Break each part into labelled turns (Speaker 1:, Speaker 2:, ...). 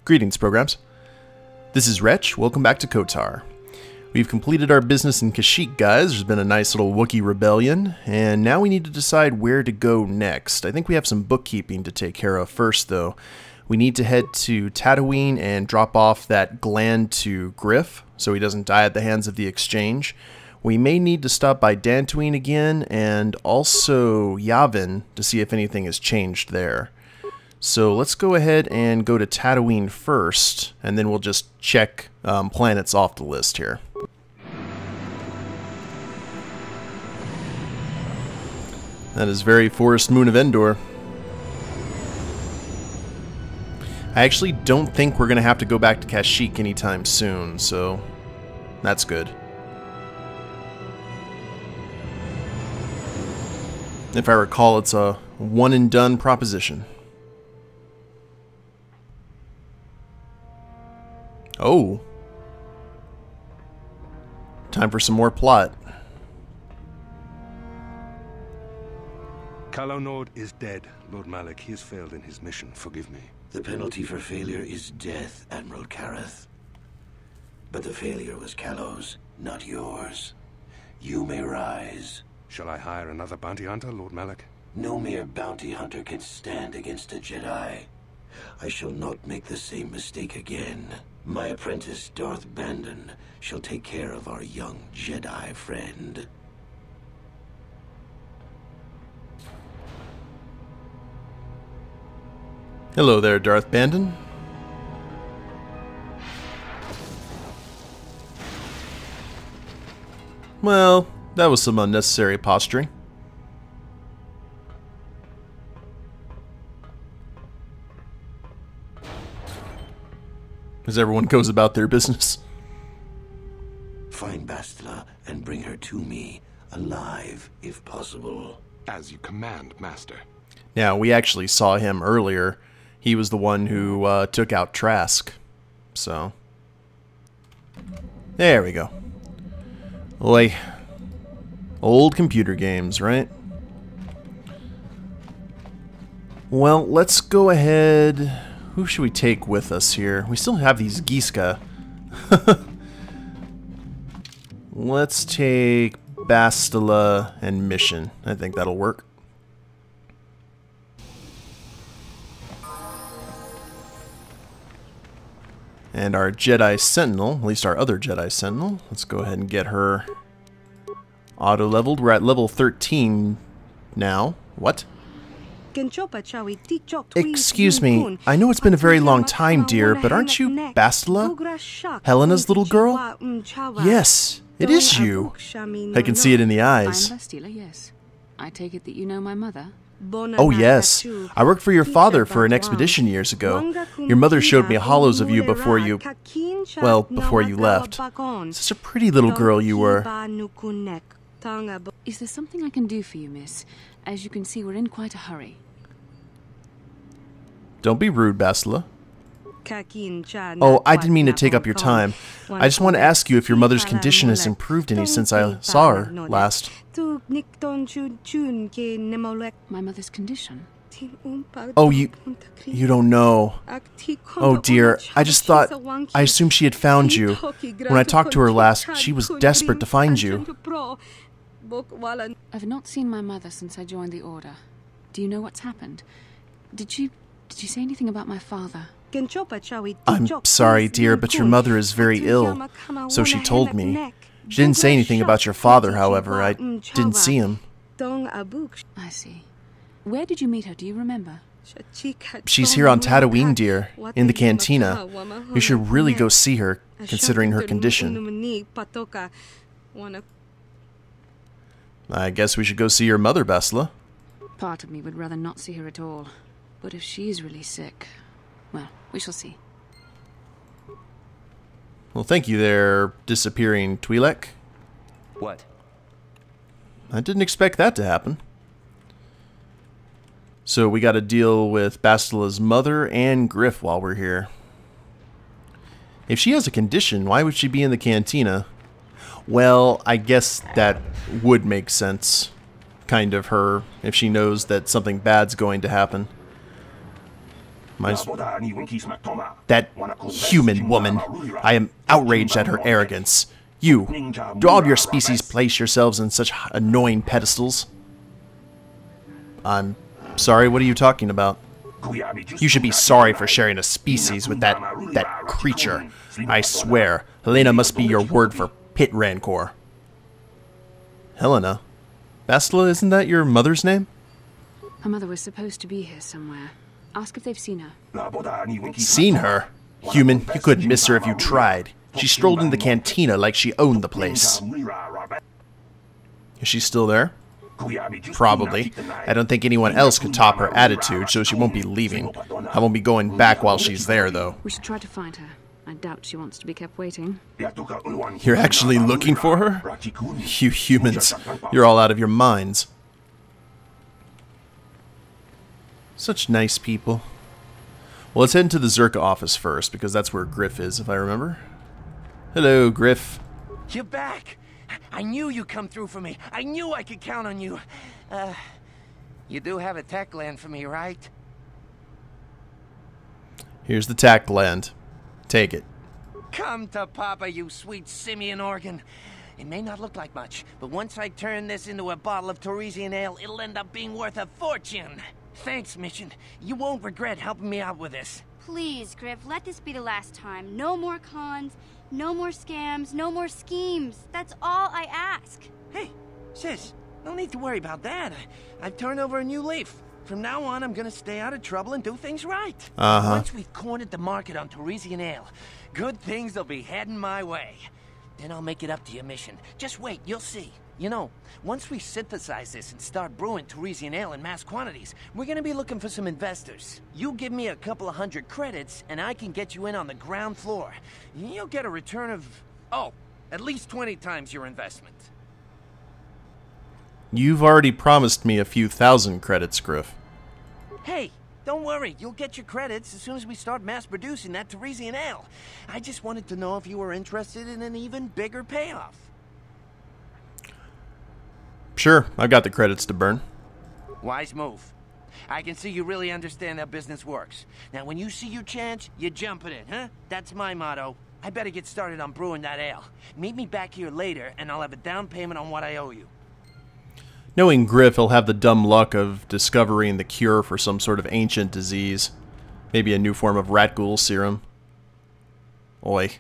Speaker 1: Greetings, programs. This is Wretch. Welcome back to Kotar. We've completed our business in Kashyyyk, guys. There's been a nice little Wookiee rebellion, and now we need to decide where to go next. I think we have some bookkeeping to take care of first, though. We need to head to Tatooine and drop off that gland to Griff, so he doesn't die at the hands of the Exchange. We may need to stop by Tatooine again, and also Yavin, to see if anything has changed there. So let's go ahead and go to Tatooine first, and then we'll just check planets off the list here. That is very Forest Moon of Endor. I actually don't think we're going to have to go back to Kashyyyk anytime soon, so that's good. If I recall, it's a one-and-done proposition. Oh. Time for some more plot.
Speaker 2: Calo Nord is dead, Lord Malak. He has failed in his mission. Forgive me.
Speaker 3: The penalty for failure is death, Admiral Kareth. But the failure was Calo's, not yours. You may rise.
Speaker 2: Shall I hire another bounty hunter, Lord Malak?
Speaker 3: No mere bounty hunter can stand against a Jedi. I shall not make the same mistake again. My apprentice, Darth Bandon, shall take care of our young Jedi friend.
Speaker 1: Hello there, Darth Bandon. Well, that was some unnecessary posturing. As everyone goes about their business.
Speaker 3: Find Bastila and bring her to me, alive, if possible.
Speaker 2: As you command, Master.
Speaker 1: Now, we actually saw him earlier. He was the one who took out Trask. So. There we go. Like, old computer games, right? Well, let's go ahead. Who should we take with us here? We still have these Giska. Let's take Bastila and Mission. I think that'll work. And our Jedi Sentinel, at least our other Jedi Sentinel, let's go ahead and get her auto-leveled. We're at level 13 now. What? Excuse me, I know it's been a very long time, dear, but aren't you Bastila? Helena's little girl? Yes, it is you. I can see it in the eyes.
Speaker 4: I'm Bastila, yes. I take it that you know my mother?
Speaker 1: Oh yes, I worked for your father for an expedition years ago. Your mother showed me hollows of you before you... well, before you left. Such a pretty little girl you were.
Speaker 4: Is there something I can do for you, miss? As you can see, we're in quite a hurry.
Speaker 1: Don't be rude, Bastila. Oh, I didn't mean to take up your time. I just want to ask you if your mother's condition has improved any since I saw her last.
Speaker 4: My mother's condition?
Speaker 1: Oh, you don't know. Oh dear, I just thought, I assumed she had found you. When I talked to her last, she was desperate to find you.
Speaker 4: I've not seen my mother since I joined the Order. Do you know what's happened? Did you say anything about my father?
Speaker 1: I'm sorry, dear, but your mother is very ill, so she told me. She didn't say anything about your father, however. I didn't see him.
Speaker 4: I see. Where did you meet her? Do you remember?
Speaker 1: She's here on Tatooine, dear, in the cantina. You should really go see her, considering her condition. I guess we should go see your mother, Bastila.
Speaker 4: Part of me would rather not see her at all. But if she's really sick, well, we shall see.
Speaker 1: Well, thank you there, disappearing Twi'lek.
Speaker 5: What?
Speaker 1: I didn't expect that to happen. So we got to deal with Bastila's mother and Griff while we're here. If she has a condition, why would she be in the cantina? Well, I guess that would make sense. Kind of her, if she knows that something bad's going to happen. That human woman. I am outraged at her arrogance. You, do all of your species place yourselves in such annoying pedestals? I'm sorry, what are you talking about? You should be sorry for sharing a species with that creature. I swear, Helena must be your word for pit rancor. Helena? Bastila, isn't that your mother's name?
Speaker 4: Her mother was supposed to be here somewhere. Ask if they've seen her.
Speaker 1: Seen her? Human, you couldn't miss her if you tried. She strolled into the cantina like she owned the place. Is she still there? Probably. I don't think anyone else could top her attitude, so she won't be leaving. I won't be going back while she's there, though.
Speaker 4: We should try to find her. I doubt she wants to be kept waiting.
Speaker 1: You're actually looking for her? You humans, you're all out of your minds. Such nice people. Well, let's head into the Zerka office first, because that's where Griff is, if I remember. Hello, Griff.
Speaker 5: You're back! I knew you'd come through for me. I knew I could count on you. You do have a tech land for me, right?
Speaker 1: Here's the tack land. Take it.
Speaker 5: Come to Papa, you sweet simian organ. It may not look like much, but once I turn this into a bottle of Torresian ale, it'll end up being worth a fortune. Thanks, Mission. You won't regret helping me out with this.
Speaker 6: Please, Griff, let this be the last time. No more cons, no more scams, no more schemes. That's all I ask.
Speaker 5: Hey, sis, no need to worry about that. I've turned over a new leaf. From now on, I'm gonna stay out of trouble and do things right. Once we've cornered the market on Torresian ale, good things will be heading my way. Then I'll make it up to your Mission. Just wait, you'll see. You know, once we synthesize this and start brewing Torresian ale in mass quantities, we're gonna be looking for some investors. You give me a couple of 100 credits, and I can get you in on the ground floor. You'll get a return of, at least 20 times your investment.
Speaker 1: You've already promised me a few thousand credits, Griff.
Speaker 5: Hey, don't worry. You'll get your credits as soon as we start mass producing that Torresian ale. I just wanted to know if you were interested in an even bigger payoff.
Speaker 1: Sure, I've got the credits to burn.
Speaker 5: Wise move. I can see you really understand how business works. Now, when you see your chance, you jump at it, huh? That's my motto. I better get started on brewing that ale. Meet me back here later, and I'll have a down payment on what I owe you.
Speaker 1: Knowing Griff, he'll have the dumb luck of discovering the cure for some sort of ancient disease. Maybe a new form of rat ghoul serum. Oi.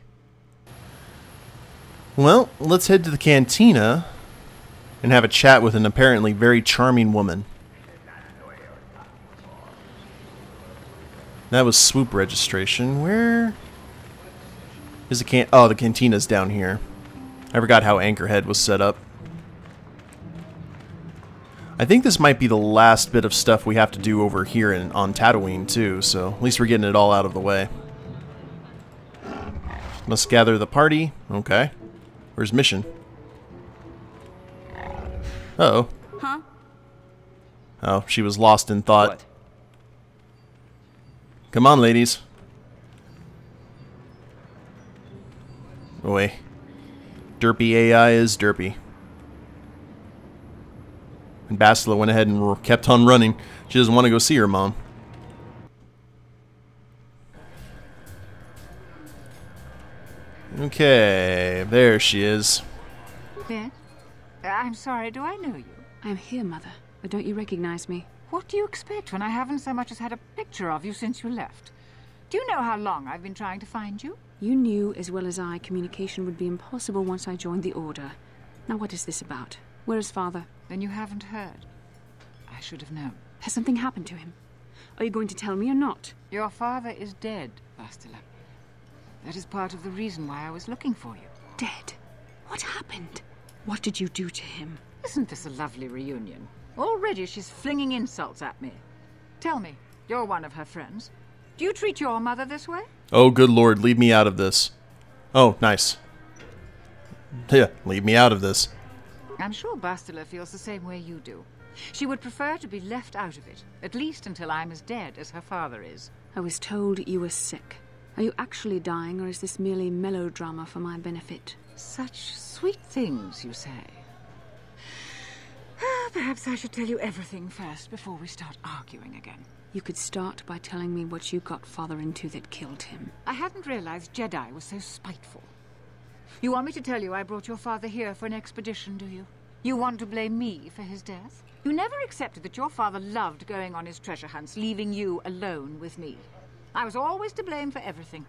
Speaker 1: Well, let's head to the cantina and have a chat with an apparently very charming woman. That was swoop registration. Where is the Oh, the cantina's down here. I forgot how Anchorhead was set up. I think this might be the last bit of stuff we have to do over here on Tatooine, too, so at least we're getting it all out of the way. Must gather the party. Okay. Where's Mission? Uh-oh.
Speaker 6: Huh?
Speaker 1: Oh, she was lost in thought.
Speaker 5: What?
Speaker 1: Come on, ladies. Oi. Derpy AI is derpy. And Bastila went ahead and kept on running. She doesn't want to go see her mom. Okay, there she is.
Speaker 7: Yes? I'm sorry, do I know you?
Speaker 4: I'm here, Mother. But don't you recognize me?
Speaker 7: What do you expect when I haven't so much as had a picture of you since you left? Do you know how long I've been trying to find you?
Speaker 4: You knew as well as I communication would be impossible once I joined the Order. Now what is this about? Where is Father?
Speaker 7: Then you haven't heard. I should have known.
Speaker 4: Has something happened to him? Are you going to tell me or not?
Speaker 7: Your father is dead, Bastila. That is part of the reason why I was looking for you.
Speaker 4: Dead? What happened? What did you do to him?
Speaker 7: Isn't this a lovely reunion? Already she's flinging insults at me. Tell me, you're one of her friends. Do you treat your mother this way?
Speaker 1: Oh, good Lord, leave me out of this. Oh, nice. Yeah, leave me out of this.
Speaker 7: I'm sure Bastila feels the same way you do. She would prefer to be left out of it, at least until I'm as dead as her father is.
Speaker 4: I was told you were sick. Are you actually dying, or is this merely melodrama for my benefit?
Speaker 7: Such sweet things, you say. Perhaps I should tell you everything first before we start arguing again.
Speaker 4: You could start by telling me what you got Father into that killed him.
Speaker 7: I hadn't realized Jedi was so spiteful. You want me to tell you I brought your father here for an expedition, do you? You want to blame me for his death? You never accepted that your father loved going on his treasure hunts, leaving you alone with me. I was always to blame for everything.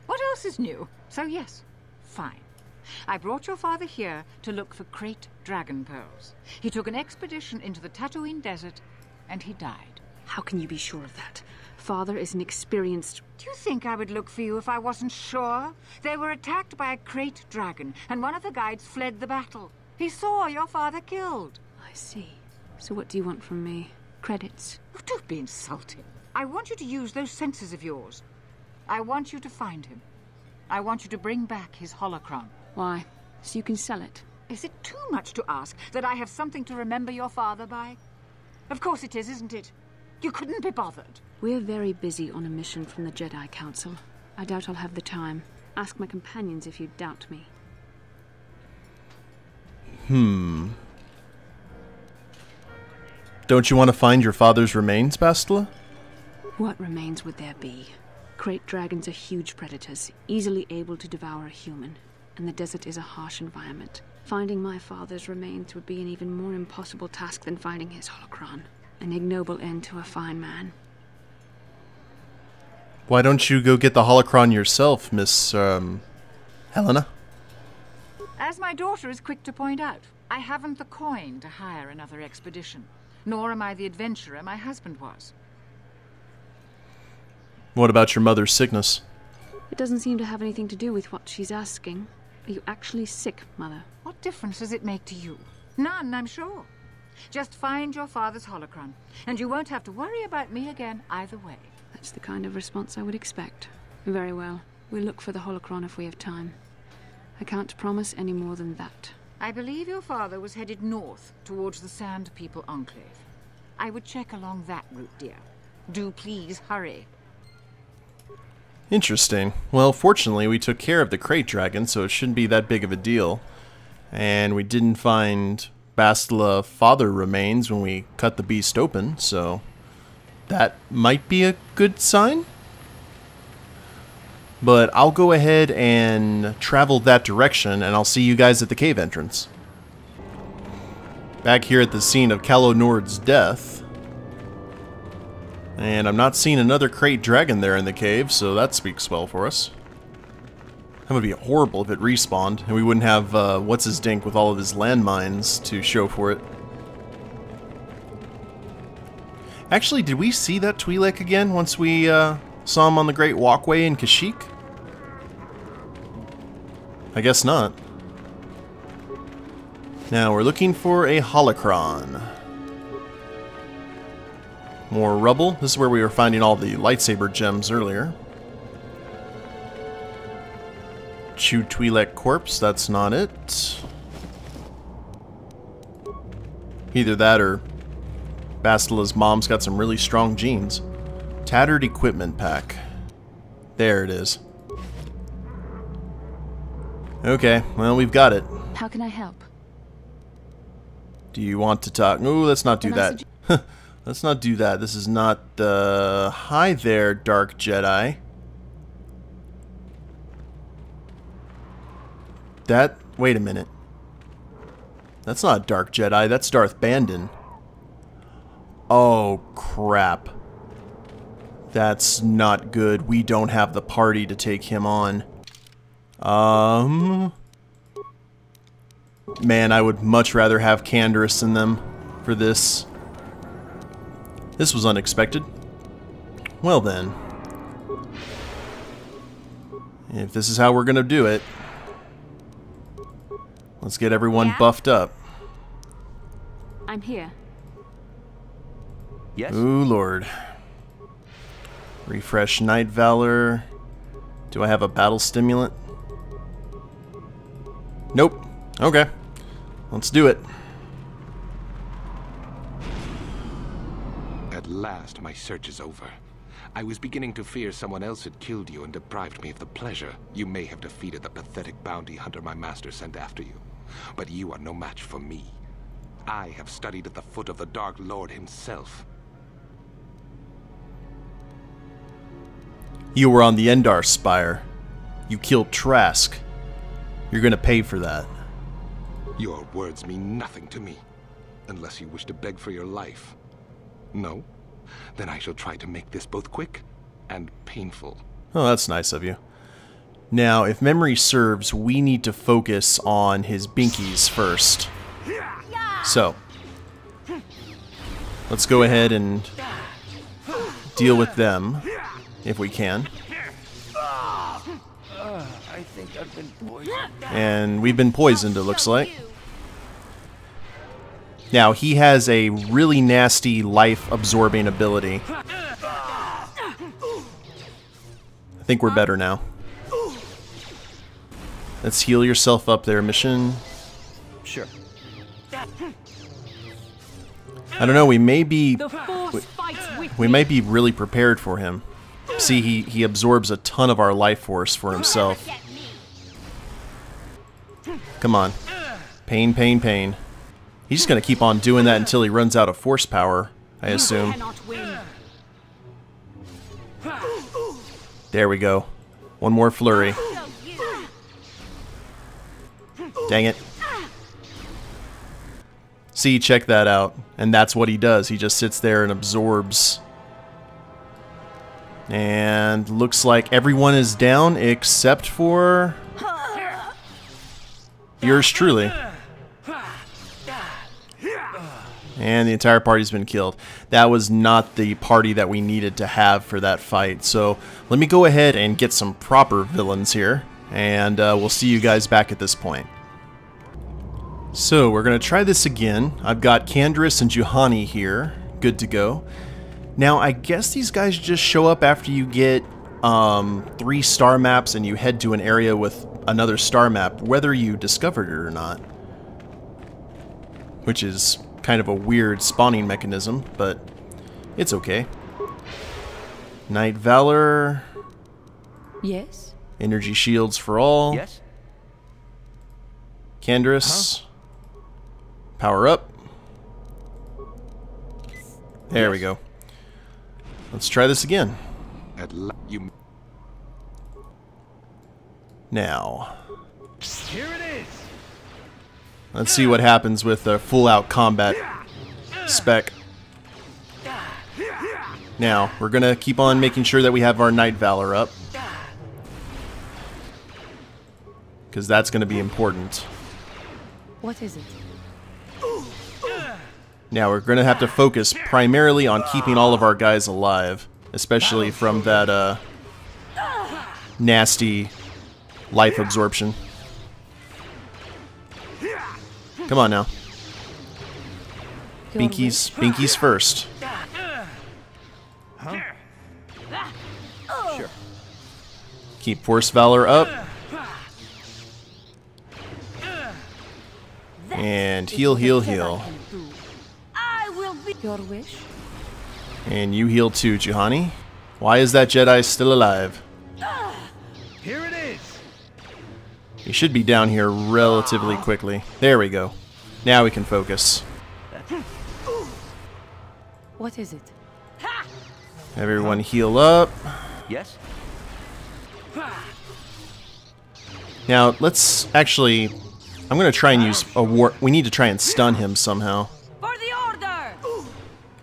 Speaker 7: What else is new? So yes, fine. I brought your father here to look for Krayt dragon pearls. He took an expedition into the Tatooine desert, and he died.
Speaker 4: How can you be sure of that? Father is an experienced...
Speaker 7: Do you think I would look for you if I wasn't sure? They were attacked by a Krayt dragon, and one of the guides fled the battle. He saw your father killed.
Speaker 4: I see. So what do you want from me? Credits?
Speaker 7: Oh, don't be insulting. I want you to use those senses of yours. I want you to find him. I want you to bring back his holocron.
Speaker 4: Why? So you can sell it?
Speaker 7: Is it too much to ask that I have something to remember your father by? Of course it is, isn't it? You couldn't be bothered.
Speaker 4: We're very busy on a mission from the Jedi Council. I doubt I'll have the time. Ask my companions if you doubt me.
Speaker 1: Don't you want to find your father's remains, Bastila?
Speaker 4: What remains would there be? Krayt dragons are huge predators, easily able to devour a human, and the desert is a harsh environment. Finding my father's remains would be an even more impossible task than finding his holocron. An ignoble end to a fine man.
Speaker 1: Why don't you go get the holocron yourself, Miss, Helena?
Speaker 7: As my daughter is quick to point out, I haven't the coin to hire another expedition. Nor am I the adventurer my husband was.
Speaker 1: What about your mother's sickness?
Speaker 4: It doesn't seem to have anything to do with what she's asking. Are you actually sick, Mother?
Speaker 7: What difference does it make to you? None, I'm sure. Just find your father's holocron, and you won't have to worry about me again either way.
Speaker 4: That's the kind of response I would expect. Very well. We'll look for the holocron if we have time. I can't promise any more than that.
Speaker 7: I believe your father was headed north towards the Sand People Enclave. I would check along that route, dear. Do please hurry.
Speaker 1: Interesting. Well, fortunately, we took care of the Krayt dragon, so it shouldn't be that big of a deal. And we didn't find Bastila father remains when we cut the beast open, so that might be a good sign. But I'll go ahead and travel that direction, and I'll see you guys at the cave entrance. Back here at the scene of Calo Nord's death. And I'm not seeing another Krayt dragon there in the cave, so that speaks well for us. That would be horrible if it respawned, and we wouldn't have What's-His-Dink with all of his landmines to show for it. Actually, did we see that Twi'lek again once we saw him on the Great Walkway in Kashyyyk? I guess not. Now we're looking for a holocron. More rubble. This is where we were finding all the lightsaber gems earlier. Chew Twi'lek corpse. That's not it. Either that or Bastila's mom's got some really strong genes. Tattered equipment pack. There it is. Okay, well, we've got it.
Speaker 4: How can I help?
Speaker 1: Do you want to talk? Ooh, let's not do that. Let's not do that. This is not the... Hi there, Dark Jedi. That... Wait a minute. That's not Dark Jedi. That's Darth Bandon. Oh, crap. That's not good. We don't have the party to take him on. Man, I would much rather have Canderous in them for this. This was unexpected. Well then. If this is how we're gonna do it, let's get everyone buffed up.
Speaker 4: I'm here.
Speaker 5: Yes?
Speaker 1: Ooh, Lord. Refresh Night Valor. Do I have a battle stimulant? Nope. Okay. Let's do it.
Speaker 2: At last, my search is over. I was beginning to fear someone else had killed you and deprived me of the pleasure you may have defeated the pathetic bounty hunter my master sent after you. But you are no match for me. I have studied at the foot of the Dark Lord himself.
Speaker 1: You were on the Endar Spire. You killed Trask. You're gonna pay for that.
Speaker 2: Your words mean nothing to me, unless you wish to beg for your life. No? Then I shall try to make this both quick and painful.
Speaker 1: Oh, that's nice of you. Now, if memory serves, we need to focus on his binkies first. So, let's go ahead and deal with them, if we can.
Speaker 5: I think I've been poisoned.
Speaker 1: And we've been poisoned, it looks like. Now, he has a really nasty life-absorbing ability. I think we're better now. Let's heal yourself up there, mission.
Speaker 5: Sure.
Speaker 1: I don't know, we may be really prepared for him. See, he absorbs a ton of our life force for himself. Come on. Pain, pain, pain. He's just gonna keep on doing that until he runs out of force power, I assume. There we go. One more flurry. Dang it. See, check that out. And that's what he does. He just sits there and absorbs. And looks like everyone is down except for yours truly. And the entire party's been killed. That was not the party that we needed to have for that fight. So let me go ahead and get some proper villains here. And we'll see you guys back at this point. So we're going to try this again. I've got Canderous and Juhani here. Good to go. Now I guess these guys just show up after you get 3 star maps and you head to an area with another star map, whether you discovered it or not. Which is kind of a weird spawning mechanism, but it's okay. Night Valor.
Speaker 8: Yes.
Speaker 1: Energy shields for all.
Speaker 5: Yes.
Speaker 1: Canderous. Power up. There we go. Let's try this again. Now.
Speaker 5: Here it is.
Speaker 1: Let's see what happens with a full-out combat spec. Now, we're going to keep on making sure that we have our Night Valor up. Because that's going to be important.
Speaker 8: What is it?
Speaker 1: Now, we're going to have to focus primarily on keeping all of our guys alive. Especially from that nasty life absorption. Come on now. Binkies first.
Speaker 5: Huh? Sure.
Speaker 1: Keep Force Valor up. And heal, heal, heal.
Speaker 8: Your wish?
Speaker 1: And you heal too, Juhani. Why is that Jedi still alive?
Speaker 5: Here it is.
Speaker 1: He should be down here relatively quickly. There we go. Now we can focus.
Speaker 8: What is it?
Speaker 1: Everyone heal up.
Speaker 5: Yes.
Speaker 1: Now, let's actually... I'm going to try and use a war... We need to try and stun him somehow.
Speaker 6: For the order!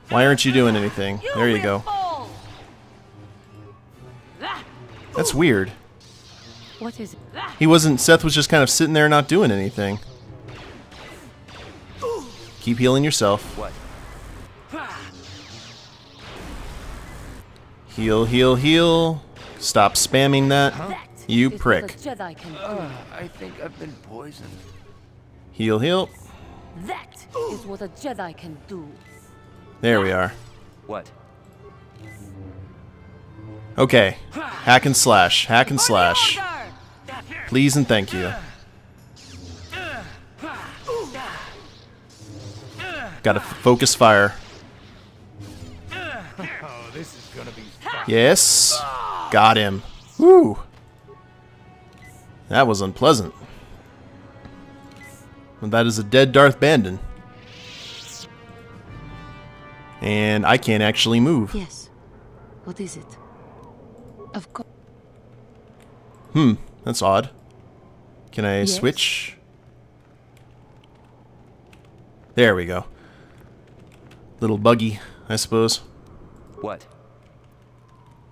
Speaker 1: Why aren't you doing anything? There you go. That's weird.
Speaker 8: What is it?
Speaker 1: He wasn't... Seth was just kind of sitting there not doing anything. Keep healing yourself.
Speaker 5: What?
Speaker 1: Heal, heal, heal. Stop spamming that. You prick.
Speaker 5: I think I've been poisoned.
Speaker 1: Heal, heal.
Speaker 8: That is what a Jedi can do.
Speaker 1: There we are.
Speaker 5: What?
Speaker 1: Okay. Hack and slash. Hack and slash. Please and thank you. Gotta focus fire.
Speaker 5: Oh, this is gonna be fun.
Speaker 1: Yes. Got him. Woo. That was unpleasant. And that is a dead Darth Bandon. And I can't actually move.
Speaker 8: Yes. What is it? Of course.
Speaker 1: That's odd. Can I
Speaker 8: Yes.
Speaker 1: switch? There we go. Little buggy, I suppose.
Speaker 9: What?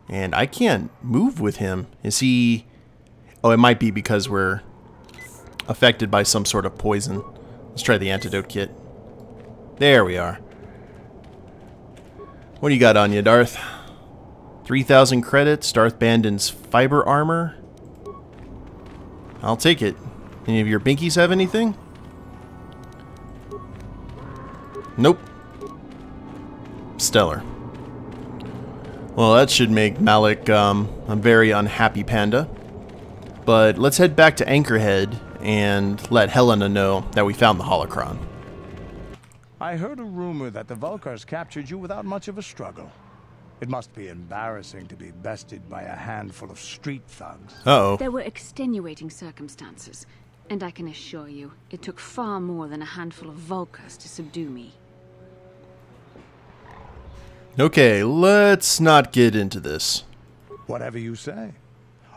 Speaker 1: And I can't move with him. Is he... Oh, it might be because we're affected by some sort of poison. Let's try the antidote kit. There we are. What do you got on you, Darth? 3,000 credits, Darth Bandon's fiber armor. I'll take it. Any of your binkies have anything? Nope. Stellar. Well, that should make Malik a very unhappy panda. But let's head back to Anchorhead and let Helena know that we found the holocron.
Speaker 10: I heard a rumor that the Vulkars captured you without much of a struggle. It must be embarrassing to be bested by a handful of street thugs.
Speaker 1: Uh-oh.
Speaker 4: There were extenuating circumstances, and I can assure you, it took far more than a handful of Vulkars to subdue me.
Speaker 1: Okay, let's not get into this.
Speaker 10: Whatever you say.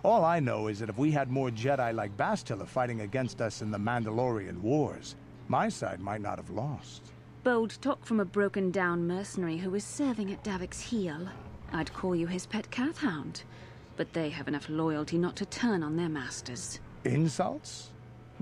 Speaker 10: All I know is that if we had more Jedi like Bastila fighting against us in the Mandalorian Wars, my side might not have lost.
Speaker 4: Bold talk from a broken-down mercenary who was serving at Davik's heel. I'd call you his pet cat-hound, but they have enough loyalty not to turn on their masters.
Speaker 10: Insults?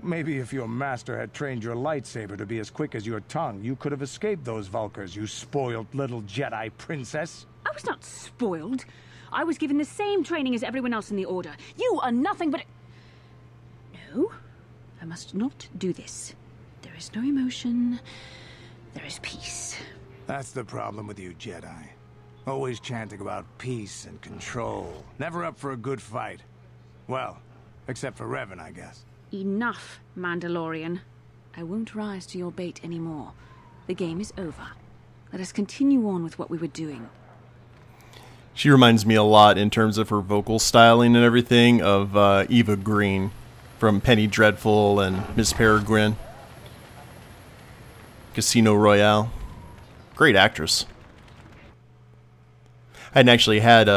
Speaker 10: Maybe if your master had trained your lightsaber to be as quick as your tongue, you could have escaped those Vulkars, you spoiled little Jedi princess.
Speaker 4: I was not spoiled. I was given the same training as everyone else in the Order. You are nothing but... No, I must not do this. There is no emotion. There is peace.
Speaker 10: That's the problem with you Jedi. Always chanting about peace and control. Never up for a good fight. Well, except for Revan, I guess.
Speaker 4: Enough, Mandalorian. I won't rise to your bait anymore. The game is over. Let us continue on with what we were doing.
Speaker 1: She reminds me a lot, in terms of her vocal styling and everything, of Eva Green from Penny Dreadful and Miss Peregrine. Casino Royale. Great actress. I hadn't actually had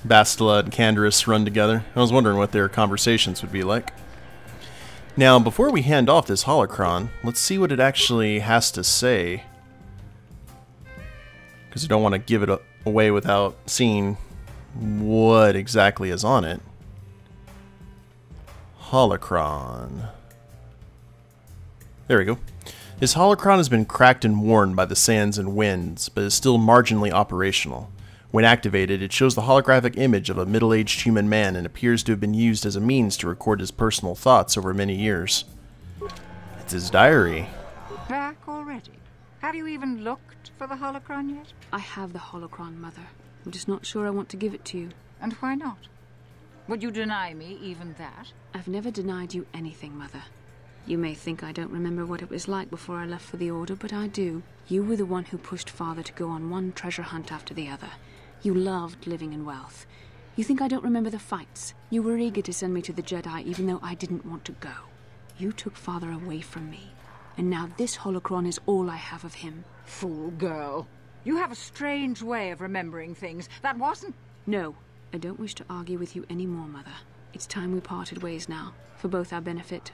Speaker 1: Bastila and Canderous run together. I was wondering what their conversations would be like. Now, before we hand off this holocron, let's see what it actually has to say. Because I don't want to give it away without seeing what exactly is on it. Holocron. There we go. This holocron has been cracked and worn by the sands and winds, but is still marginally operational. When activated, it shows the holographic image of a middle-aged human man and appears to have been used as a means to record his personal thoughts over many years. It's his diary.
Speaker 7: Back already? Have you even looked for the holocron yet?
Speaker 4: I have the holocron, Mother. I'm just not sure I want to give it to you.
Speaker 7: And why not? Would you deny me even that?
Speaker 4: I've never denied you anything, Mother. You may think I don't remember what it was like before I left for the Order, but I do. You were the one who pushed Father to go on one treasure hunt after the other. You loved living in wealth. You think I don't remember the fights? You were eager to send me to the Jedi even though I didn't want to go. You took Father away from me. And now this holocron is all I have of him.
Speaker 7: Fool girl. You have a strange way of remembering things. That wasn't...
Speaker 4: No, I don't wish to argue with you anymore, Mother. It's time we parted ways now, for both our benefit.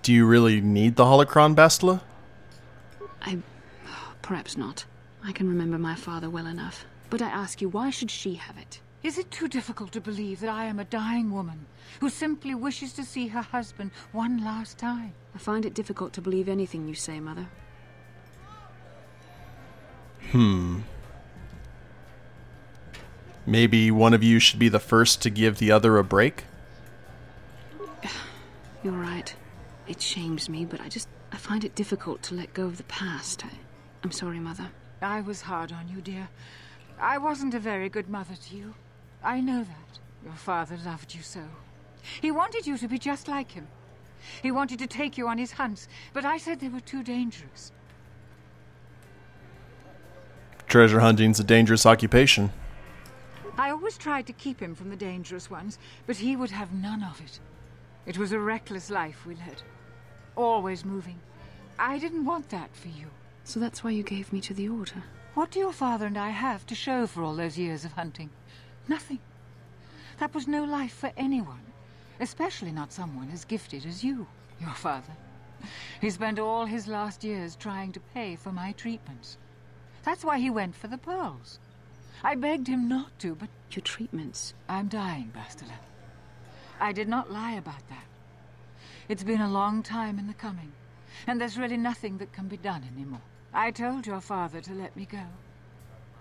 Speaker 1: Do you really need the holocron, Bastila?
Speaker 4: Perhaps not. I can remember my father well enough. But I ask you, why should she have it?
Speaker 7: Is it too difficult to believe that I am a dying woman who simply wishes to see her husband one last time?
Speaker 4: I find it difficult to believe anything you say, Mother.
Speaker 1: Maybe one of you should be the first to give the other a break?
Speaker 4: You're right. It shames me, but I find it difficult to let go of the past. I'm sorry, Mother.
Speaker 7: I was hard on you, dear. I wasn't a very good mother to you. I know that. Your father loved you so. He wanted you to be just like him. He wanted to take you on his hunts, but I said they were too dangerous.
Speaker 1: Treasure hunting's a dangerous occupation.
Speaker 7: I always tried to keep him from the dangerous ones, but he would have none of it. It was a reckless life we led. Always moving. I didn't want that for you.
Speaker 4: So that's why you gave me to the Order?
Speaker 7: What do your father and I have to show for all those years of hunting? Nothing. That was no life for anyone, especially not someone as gifted as you, your father. He spent all his last years trying to pay for my treatments. That's why he went for the pearls. I begged him not to, but...
Speaker 4: Your treatments?
Speaker 7: I'm dying, Bastila. I did not lie about that. It's been a long time in the coming, and there's really nothing that can be done anymore. I told your father to let me go,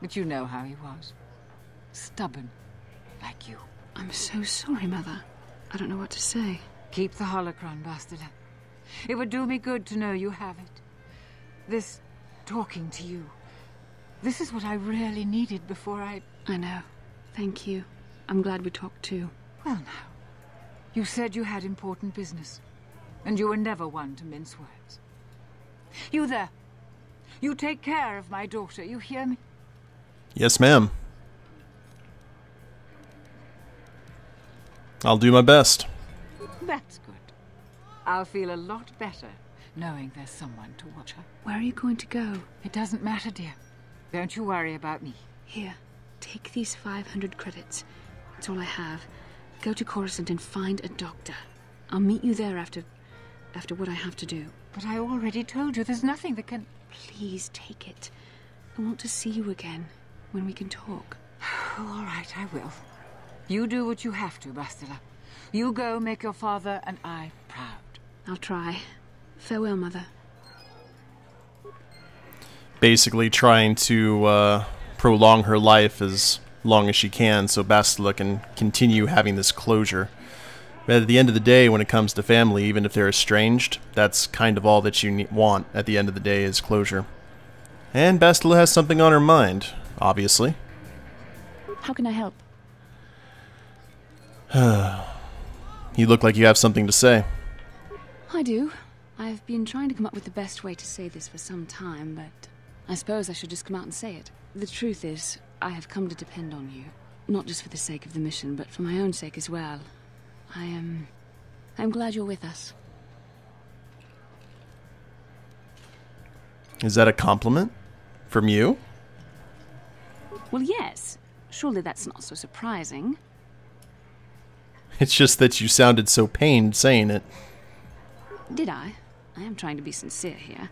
Speaker 7: but you know how he was. Stubborn, like you.
Speaker 4: I'm so sorry, Mother. I don't know what to say.
Speaker 7: Keep the holocron, Bastila. It would do me good to know you have it. This talking to you. This is what I really needed before I
Speaker 4: know. Thank you. I'm glad we talked too.
Speaker 7: Well now, you said you had important business, and you were never one to mince words. You there. You take care of my daughter, you hear me?
Speaker 1: Yes, ma'am. I'll do my best.
Speaker 7: That's good. I'll feel a lot better knowing there's someone to watch her.
Speaker 4: Where are you going to go?
Speaker 7: It doesn't matter, dear. Don't you worry about me.
Speaker 4: Here, take these 500 credits. It's all I have. Go to Coruscant and find a doctor. I'll meet you there after what I have to do.
Speaker 7: But I already told you there's nothing that can...
Speaker 4: Please take it. I want to see you again, when we can talk.
Speaker 7: All right, I will. You do what you have to, Bastila. You go make your father and I proud.
Speaker 4: I'll try. Farewell, Mother.
Speaker 1: Basically trying to prolong her life as long as she can so Bastila can continue having this closure. But at the end of the day, when it comes to family, even if they're estranged, that's kind of all that you want at the end of the day is closure. And Bastila has something on her mind, obviously.
Speaker 4: How can I help?
Speaker 1: You look like you have something to say.
Speaker 4: I do. I've been trying to come up with the best way to say this for some time, but I suppose I should just come out and say it. The truth is, I have come to depend on you. Not just for the sake of the mission, but for my own sake as well. I'm glad you're with us.
Speaker 1: Is that a compliment? From you?
Speaker 4: Well, yes. Surely that's not so surprising.
Speaker 1: It's just that you sounded so pained saying it.
Speaker 4: Did I? I am trying to be sincere here.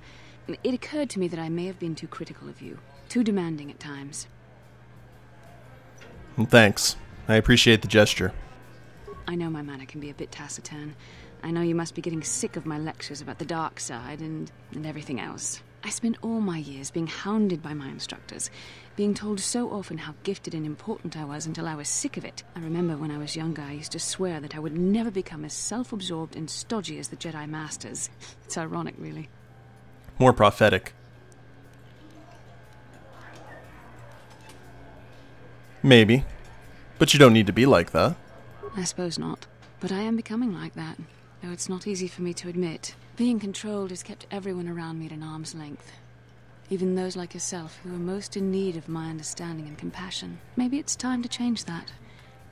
Speaker 4: It occurred to me that I may have been too critical of you. Too demanding at times.
Speaker 1: Well, thanks. I appreciate the gesture.
Speaker 4: I know my manner can be a bit taciturn. I know you must be getting sick of my lectures about the dark side and everything else. I spent all my years being hounded by my instructors, being told so often how gifted and important I was until I was sick of it. I remember when I was younger, I used to swear that I would never become as self-absorbed and stodgy as the Jedi Masters. It's ironic, really.
Speaker 1: More prophetic. Maybe. But you don't need to be like that.
Speaker 4: I suppose not. But I am becoming like that, though it's not easy for me to admit. Being controlled has kept everyone around me at an arm's length. Even those like yourself who are most in need of my understanding and compassion. Maybe it's time to change that.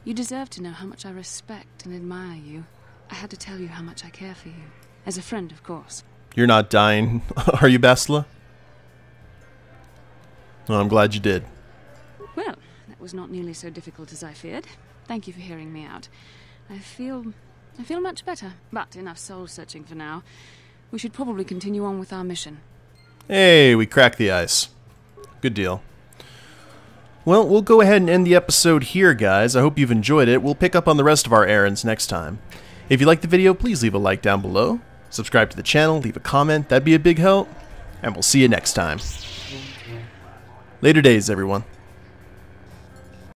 Speaker 4: You deserve to know how much I respect and admire you. I had to tell you how much I care for you. As a friend, of course.
Speaker 1: You're not dying, are you, Bastila? Well, I'm glad you did.
Speaker 4: Well, that was not nearly so difficult as I feared. Thank you for hearing me out. I feel much better, but enough soul-searching for now. We should probably continue on with our mission.
Speaker 1: Hey, we cracked the ice. Good deal. Well, we'll go ahead and end the episode here, guys. I hope you've enjoyed it. We'll pick up on the rest of our errands next time. If you liked the video, please leave a like down below. Subscribe to the channel, leave a comment. That'd be a big help. And we'll see you next time. Later days, everyone.